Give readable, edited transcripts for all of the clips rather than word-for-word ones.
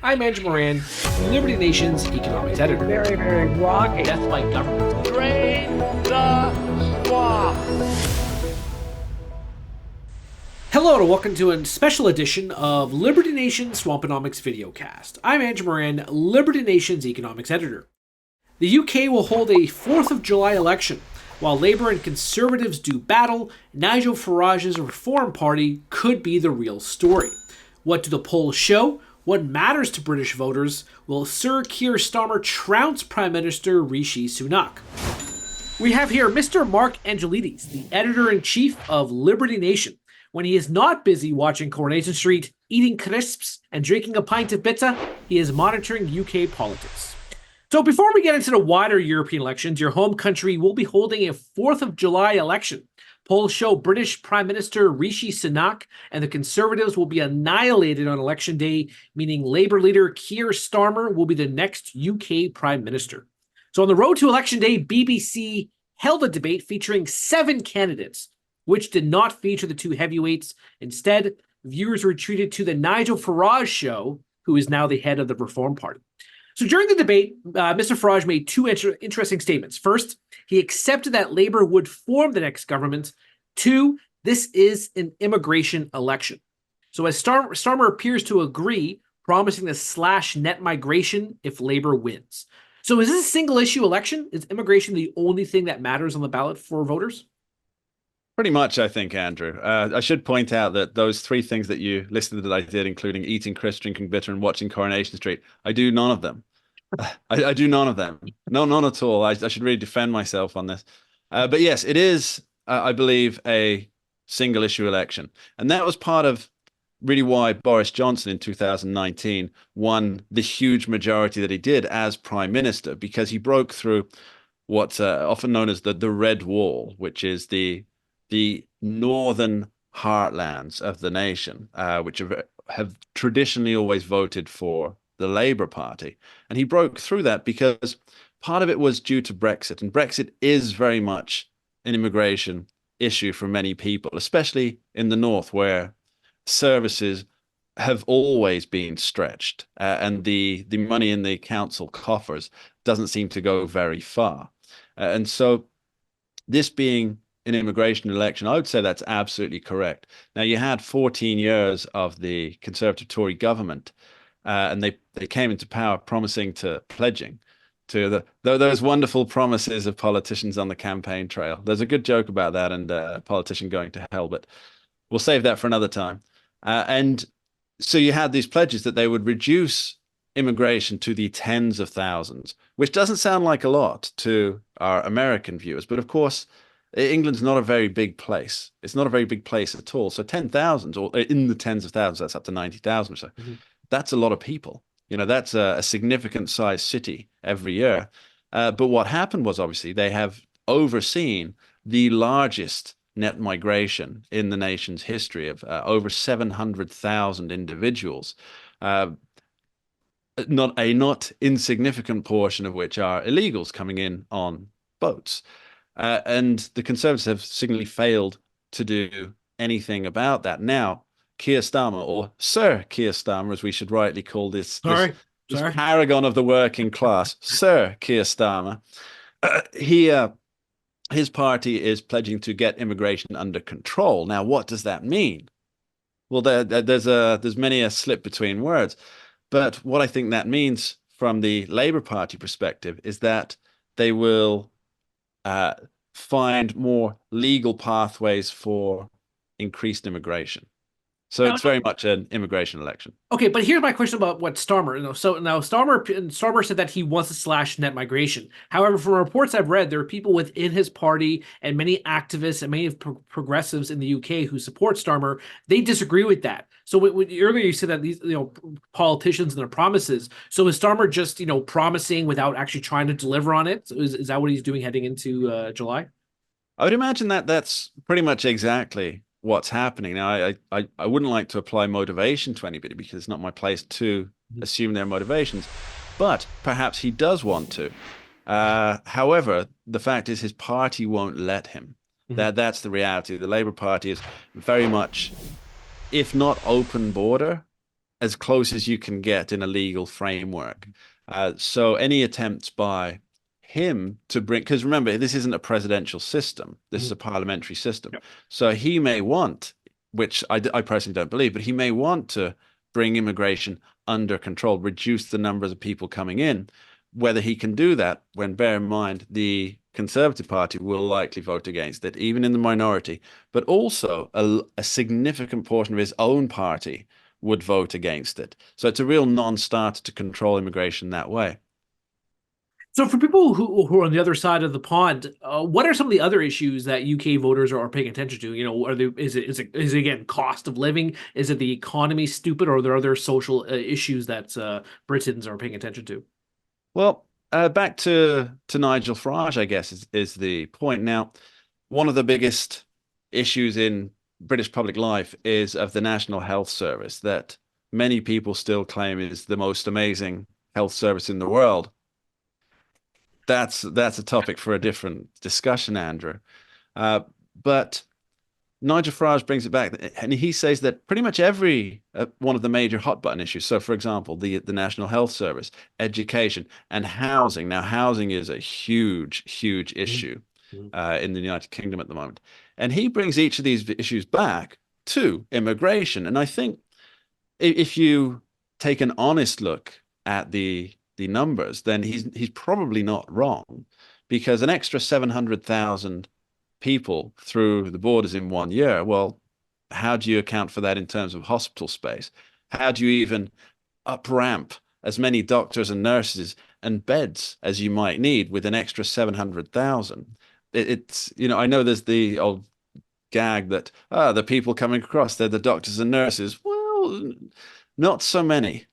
I'm Andrew Moran, Liberty Nation's economics editor. Very, very rocky. Death by government. Drain the swamp. Hello and welcome to a special edition of Liberty Nation's Swamponomics videocast. I'm Andrew Moran, Liberty Nation's economics editor. The UK will hold a 4th of July election. While Labour and Conservatives do battle, Nigel Farage's Reform Party could be the real story. What do the polls show? What matters to British voters? Will Sir Keir Starmer trounce Prime Minister Rishi Sunak? We have here Mr. Mark Angelides, the editor-in-chief of Liberty Nation. When he is not busy watching Coronation Street, eating crisps, and drinking a pint of bitter, he is monitoring UK politics. So before we get into the wider European elections, your home country will be holding a 4th of July election. Polls show British Prime Minister Rishi Sunak and the Conservatives will be annihilated on election day, meaning Labour leader Keir Starmer will be the next UK Prime Minister. So on the road to election day, BBC held a debate featuring 7 candidates, which did not feature the 2 heavyweights. Instead, viewers were treated to the Nigel Farage show, who is now the head of the Reform Party. So during the debate, Mr. Farage made 2 interesting statements. First, he accepted that Labour would form the next government. 2, this is an immigration election. So as Starmer appears to agree, promising to slash net migration if Labour wins. So is this a single issue election? Is immigration the only thing that matters on the ballot for voters? Pretty much, I think, Andrew. I should point out that those 3 things that you listed that I did, including eating crisps, drinking bitter, and watching Coronation Street, I do none of them. I do none of them. No, none at all. I should really defend myself on this. But yes, it is, I believe, a single issue election. And that was part of really why Boris Johnson in 2019 won the huge majority that he did as Prime Minister, because he broke through what's often known as the Red Wall, which is the northern heartlands of the nation, which have traditionally always voted for the Labour Party. And he broke through that because part of it was due to Brexit. And Brexit is very much an immigration issue for many people, especially in the north, where services have always been stretched and the money in the council coffers doesn't seem to go very far. And so this being an immigration election, I would say that's absolutely correct. Now, you had 14 years of the Conservative Tory government, and they came into power pledging to those wonderful promises of politicians on the campaign trail. There's a good joke about that and a politician going to hell, but we'll save that for another time. And so you had these pledges that they would reduce immigration to the tens of thousands, which doesn't sound like a lot to our American viewers, but of course, England's not a very big place. It's not a very big place at all. So 10,000 or in the tens of thousands, that's up to 90,000 or so. Mm-hmm. That's a lot of people. You know, that's a significant sized city every year. But what happened was obviously they have overseen the largest net migration in the nation's history of over 700,000 individuals. Not insignificant portion of which are illegals coming in on boats. And the Conservatives have signally failed to do anything about that. Now, Keir Starmer, or Sir Keir Starmer, as we should rightly call this paragon of the working class, Sir Keir Starmer, his party is pledging to get immigration under control. Now, what does that mean? Well, there's many a slip between words. But what I think that means from the Labour Party perspective is that they will find more legal pathways for increased immigration. So it's very much an immigration election. Okay, but here's my question about what Starmer. So now Starmer said that he wants to slash net migration. However, from reports I've read, there are people within his party and many activists and many progressives in the UK who support Starmer. They disagree with that. So earlier you said that these politicians and their promises. So is Starmer just promising without actually trying to deliver on it? So is that what he's doing heading into July? I would imagine that that's pretty much exactly what's happening. Now, I wouldn't like to apply motivation to anybody because it's not my place to assume their motivations, but perhaps he does want to. However, the fact is his party won't let him. That's the reality. The Labour Party is very much, if not open border, as close as you can get in a legal framework. So any attempts by him to bring, because remember, this isn't a presidential system, this is a parliamentary system. Yep. So he may want, which I personally don't believe, but he may want to bring immigration under control, reduce the numbers of people coming in. Whether he can do that, when bear in mind the Conservative Party will likely vote against it, even in the minority, but also a significant portion of his own party would vote against it. So it's a real non-starter to control immigration that way. So for people who are on the other side of the pond, what are some of the other issues that UK voters are paying attention to? You know, is it again cost of living? Is it the economy stupid, or are there other social issues that Britons are paying attention to? Well, back to Nigel Farage, I guess, is the point. Now, one of the biggest issues in British public life is of the National Health Service that many people still claim is the most amazing health service in the world. That's a topic for a different discussion, Andrew. But Nigel Farage brings it back, and he says that pretty much every one of the major hot button issues. So, for example, the National Health Service, education, and housing. Now, housing is a huge issue in the United Kingdom at the moment, and he brings each of these issues back to immigration. And I think if you take an honest look at the numbers, then he's probably not wrong, because an extra 700,000 people through the borders in 1 year. Well, how do you account for that in terms of hospital space? How do you even up ramp as many doctors and nurses and beds as you might need with an extra 700,000? It's, you know, I know there's the old gag that the people coming across, they're the doctors and nurses. Well, not so many.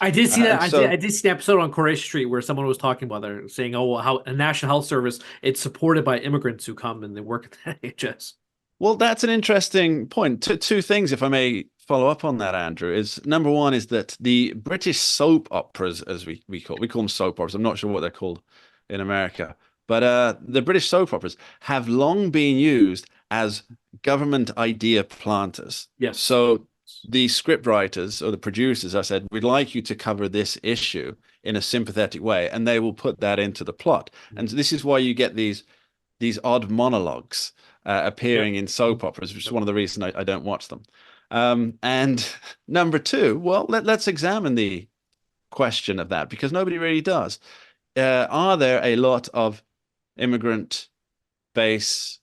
I did see that. So, I did see an episode on Coronation Street where someone was talking about that, saying, "Oh, well, how a National Health Service, it's supported by immigrants who come and they work at the NHS." well, that's an interesting point. Two things, if I may follow up on that, Andrew, is number one is that the British soap operas, as we call them soap operas. I'm not sure what they're called in America, but the British soap operas have long been used as government idea planters. Yes. So the script writers or the producers, I said, we'd like you to cover this issue in a sympathetic way, and they will put that into the plot. And this is why you get these odd monologues appearing in soap operas, which is one of the reasons I don't watch them. And number two, well, let's examine the question of that, because nobody really does. Are there a lot of immigrant base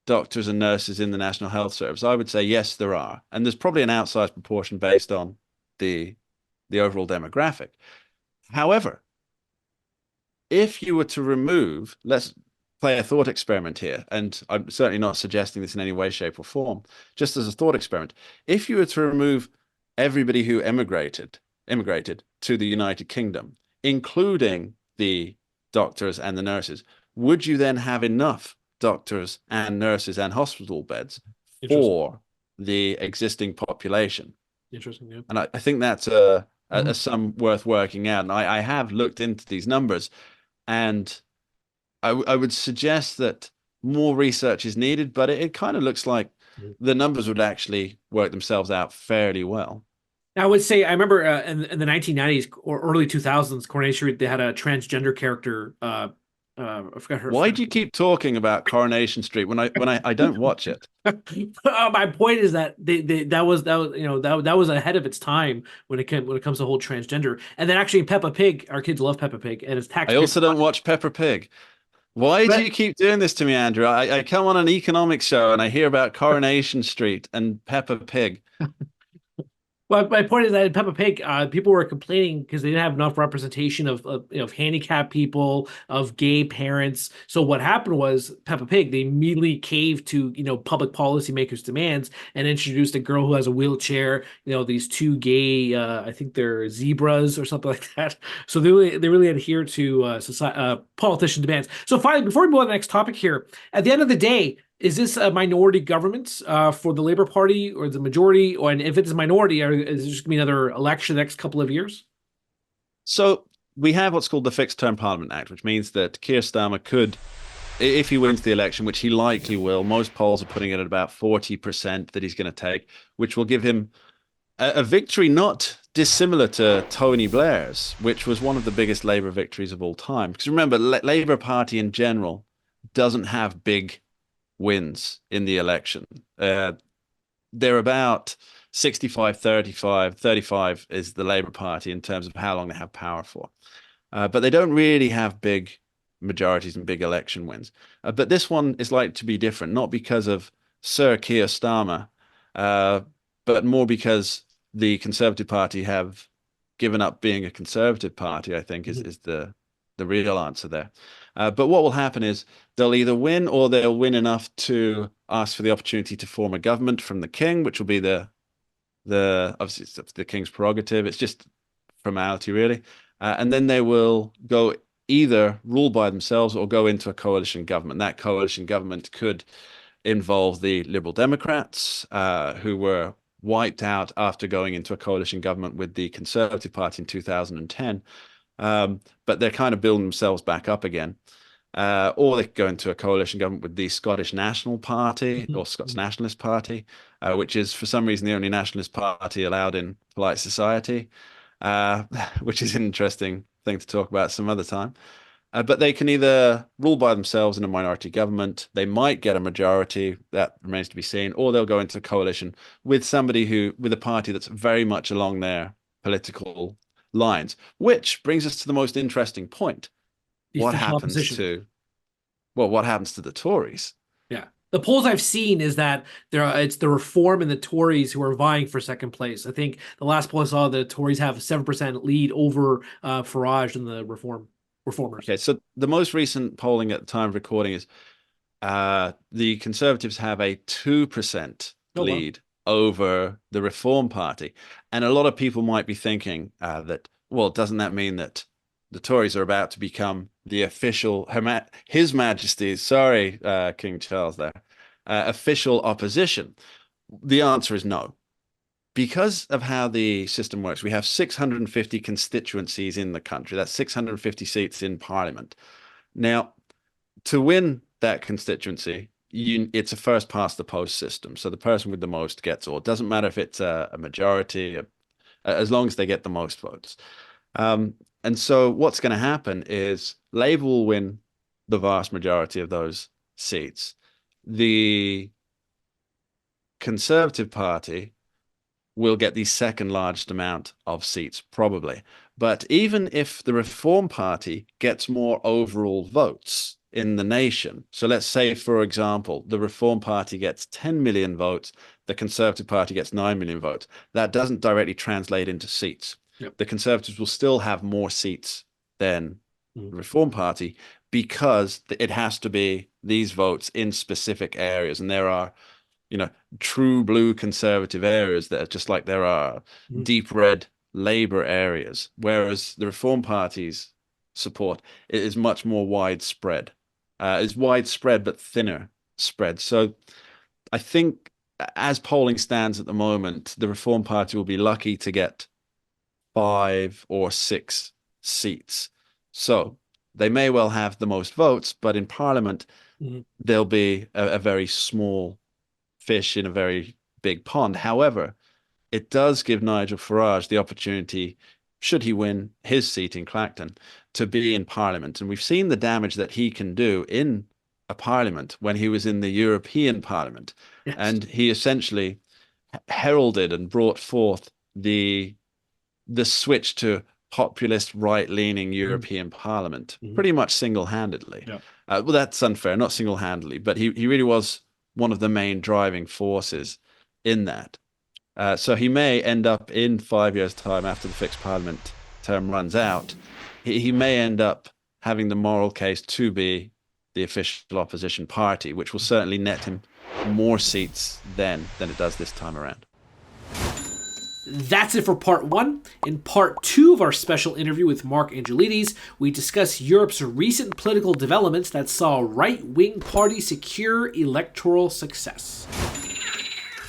doctors and nurses in the National Health Service? I would say yes, there are, and there's probably an outsized proportion based on the overall demographic. However, if you were to remove, let's play a thought experiment here, and I'm certainly not suggesting this in any way, shape, or form, just as a thought experiment. If you were to remove everybody who immigrated to the United Kingdom, including the doctors and the nurses, would you then have enough doctors and nurses and hospital beds for the existing population? Interesting, yeah. And I think that's a sum worth working out. And I have looked into these numbers, and I would suggest that more research is needed, but it kind of looks like the numbers would actually work themselves out fairly well. I would say I remember in the 1990s or early 2000s, Coronation Street, they had a transgender character. I forgot her. Why do you keep talking about Coronation Street when I don't watch it? My point is that that was you know that was ahead of its time when it comes to whole transgender. And then actually Peppa Pig, our kids love Peppa Pig, and it's tax. I also don't watch Peppa Pig. Why do you keep doing this to me, Andrew? I come on an economics show and I hear about Coronation Street and Peppa Pig. Well, my point is that in Peppa Pig, people were complaining because they didn't have enough representation of handicapped people, of gay parents. So what happened was Peppa Pig, they immediately caved to public policymakers' demands and introduced a girl who has a wheelchair. These two gay, I think they're zebras or something like that. So they really adhere to politician demands. So finally, before we move on to the next topic here, at the end of the day, is this a minority government for the Labour Party, or the majority? And if it's a minority, is it just going to be another election the next couple of years? So we have what's called the Fixed Term Parliament Act, which means that Keir Starmer could, if he wins the election, which he likely will, most polls are putting it at about 40% that he's going to take, which will give him a victory not dissimilar to Tony Blair's, which was one of the biggest Labour victories of all time. Because remember, Labour Party in general doesn't have big wins in the election. They're about 65, 35. 35 is the Labour Party in terms of how long they have power for. But they don't really have big majorities and big election wins. But this one is likely to be different, not because of Sir Keir Starmer, but more because the Conservative Party have given up being a Conservative Party, I think, is the real answer there. But what will happen is they'll either win or they'll win enough to ask for the opportunity to form a government from the king, which will be the obviously it's the king's prerogative. It's just formality, really. And then they will go either rule by themselves or go into a coalition government. That coalition government could involve the Liberal Democrats, who were wiped out after going into a coalition government with the Conservative Party in 2010. But they're kind of building themselves back up again. Or they could go into a coalition government with the Scottish National Party or Scots Nationalist Party, which is for some reason the only nationalist party allowed in polite society, which is an interesting thing to talk about some other time. But they can either rule by themselves in a minority government, they might get a majority, that remains to be seen, or they'll go into a coalition with with a party that's very much along their political lines, which brings us to the most interesting point. What happens to the Tories? Yeah. The polls I've seen is that it's the Reform and the Tories who are vying for second place. I think the last poll I saw, the Tories have a 7% lead over Farage and the Reformers. Okay, so the most recent polling at the time of recording is the Conservatives have a 2% lead over the Reform Party. And a lot of people might be thinking that, well, doesn't that mean that the Tories are about to become the official, His Majesty's, sorry, King Charles there, official opposition? The answer is no. Because of how the system works, we have 650 constituencies in the country. That's 650 seats in Parliament. Now, to win that constituency, it's a first past the post system. So the person with the most gets all. It doesn't matter if it's a majority, as long as they get the most votes. And so what's going to happen is Labour will win the vast majority of those seats. The Conservative Party will get the second largest amount of seats, probably. But even if the Reform Party gets more overall votes in the nation, so let's say, for example, the Reform Party gets 10 million votes, the Conservative Party gets 9 million votes, that doesn't directly translate into seats. Yep. The Conservatives will still have more seats than the Reform Party because it has to be these votes in specific areas. And there are true blue Conservative areas that are just like there are deep red Labour areas, whereas the Reform Party's support is much more widespread. It's widespread but thinner spread. So I think as polling stands at the moment, the Reform Party will be lucky to get 5 or 6 seats. So they may well have the most votes, but in Parliament, they'll be a very small fish in a very big pond. However, it does give Nigel Farage the opportunity, should he win his seat in Clacton, to be in Parliament. And we've seen the damage that he can do in a Parliament when he was in the European Parliament. Yes. And he essentially heralded and brought forth the switch to populist right-leaning European Parliament pretty much single-handedly. Yeah. Well, that's unfair, not single-handedly, but he really was one of the main driving forces in that. So he may end up in 5 years' time after the fixed Parliament term runs out, he may end up having the moral case to be the official opposition party, which will certainly net him more seats then than it does this time around. That's it for part 1. In part 2 of our special interview with Mark Angelides, we discuss Europe's recent political developments that saw right-wing parties secure electoral success.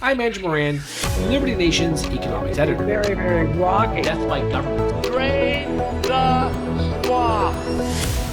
I'm Andrew Moran, Liberty Nation's economics editor. Very, very rocky. Death by government. Drain the swamp.